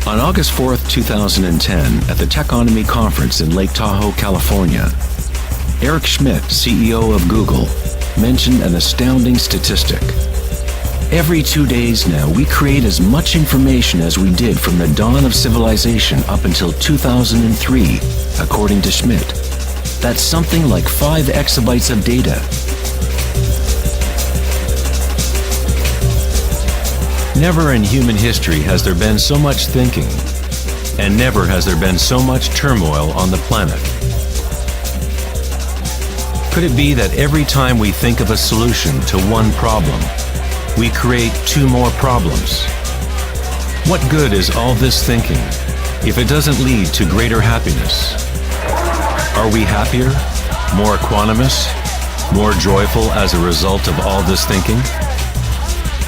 On August 4th, 2010, at the Techonomy Conference in Lake Tahoe, California, Eric Schmidt, CEO of Google, mentioned an astounding statistic. Every 2 days now, we create as much information as we did from the dawn of civilization up until 2003, according to Schmidt. That's something like 5 exabytes of data. Never in human history has there been so much thinking, and never has there been so much turmoil on the planet. Could it be that every time we think of a solution to one problem, we create 2 more problems? What good is all this thinking if it doesn't lead to greater happiness? Are we happier, more equanimous, more joyful as a result of all this thinking?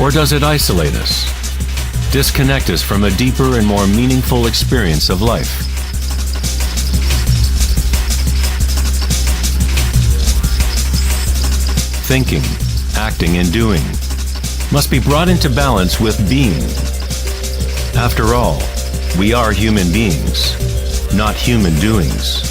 Or does it isolate us, disconnect us from a deeper and more meaningful experience of life? Thinking, acting, and doing must be brought into balance with being. After all, we are human beings, not human doings.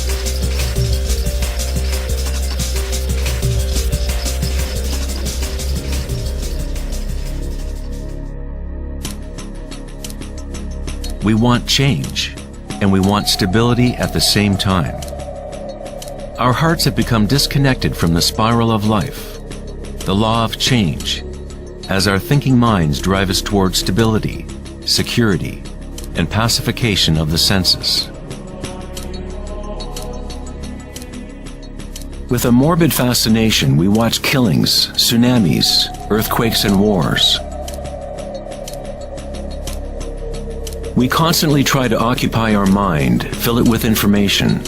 We want change, and we want stability at the same time. Our hearts have become disconnected from the spiral of life, the law of change, as our thinking minds drive us toward stability, security, and pacification of the senses. With a morbid fascination, we watch killings, tsunamis, earthquakes, and wars. We constantly try to occupy our mind, fill it with information.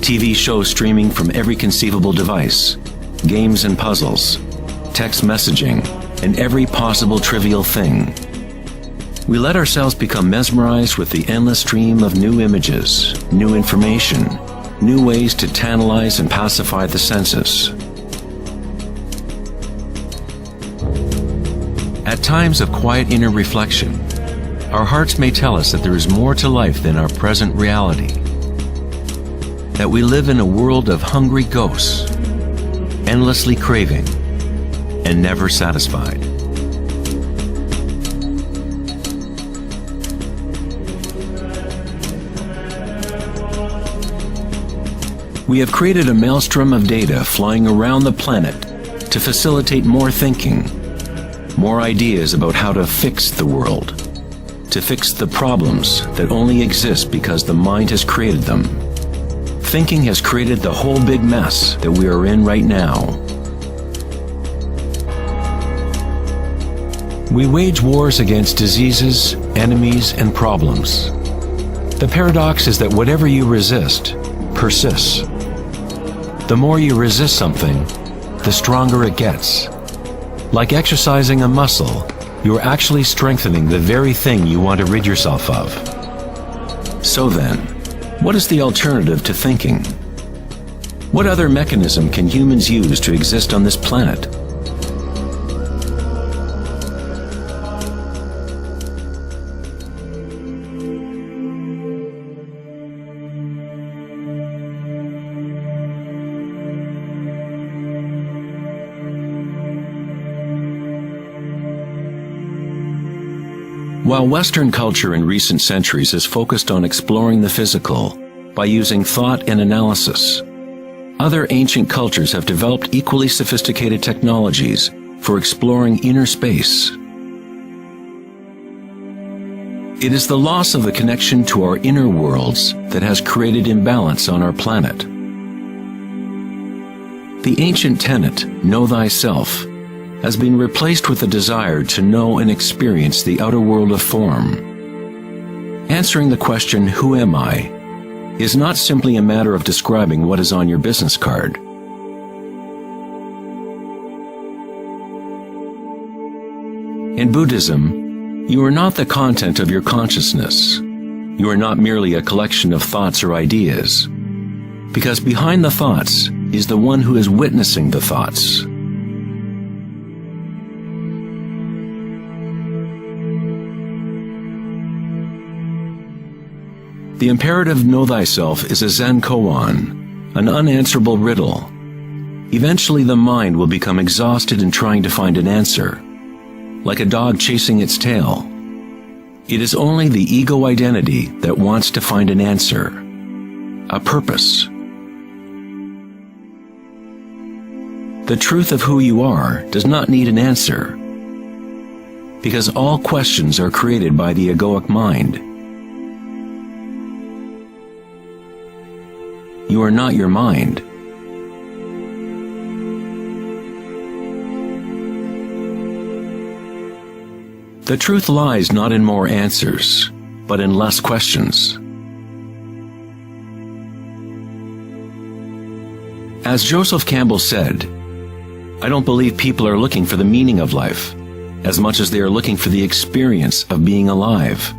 TV shows streaming from every conceivable device, games and puzzles, text messaging, and every possible trivial thing. We let ourselves become mesmerized with the endless stream of new images, new information, new ways to tantalize and pacify the senses. At times of quiet inner reflection, our hearts may tell us that there is more to life than our present reality, that we live in a world of hungry ghosts, endlessly craving, and never satisfied. We have created a maelstrom of data flying around the planet to facilitate more thinking, more ideas about how to fix the world, to fix the problems that only exist because the mind has created them. Thinking has created the whole big mess that we are in right now. We wage wars against diseases, enemies, and problems. The paradox is that whatever you resist persists. The more you resist something, the stronger it gets. Like exercising a muscle, you are actually strengthening the very thing you want to rid yourself of. So then, what is the alternative to thinking? What other mechanism can humans use to exist on this planet? While Western culture in recent centuries has focused on exploring the physical by using thought and analysis, other ancient cultures have developed equally sophisticated technologies for exploring inner space. It is the loss of the connection to our inner worlds that has created imbalance on our planet. The ancient tenet, know thyself, has been replaced with a desire to know and experience the outer world of form. Answering the question, who am I, is not simply a matter of describing what is on your business card. In Buddhism, you are not the content of your consciousness. You are not merely a collection of thoughts or ideas, because behind the thoughts is the one who is witnessing the thoughts. The imperative know thyself is a Zen koan, an unanswerable riddle. Eventually the mind will become exhausted in trying to find an answer, like a dog chasing its tail. It is only the ego identity that wants to find an answer, a purpose. The truth of who you are does not need an answer, because all questions are created by the egoic mind. You are not your mind. The truth lies not in more answers, but in less questions. As Joseph Campbell said, I don't believe people are looking for the meaning of life, as much as they are looking for the experience of being alive.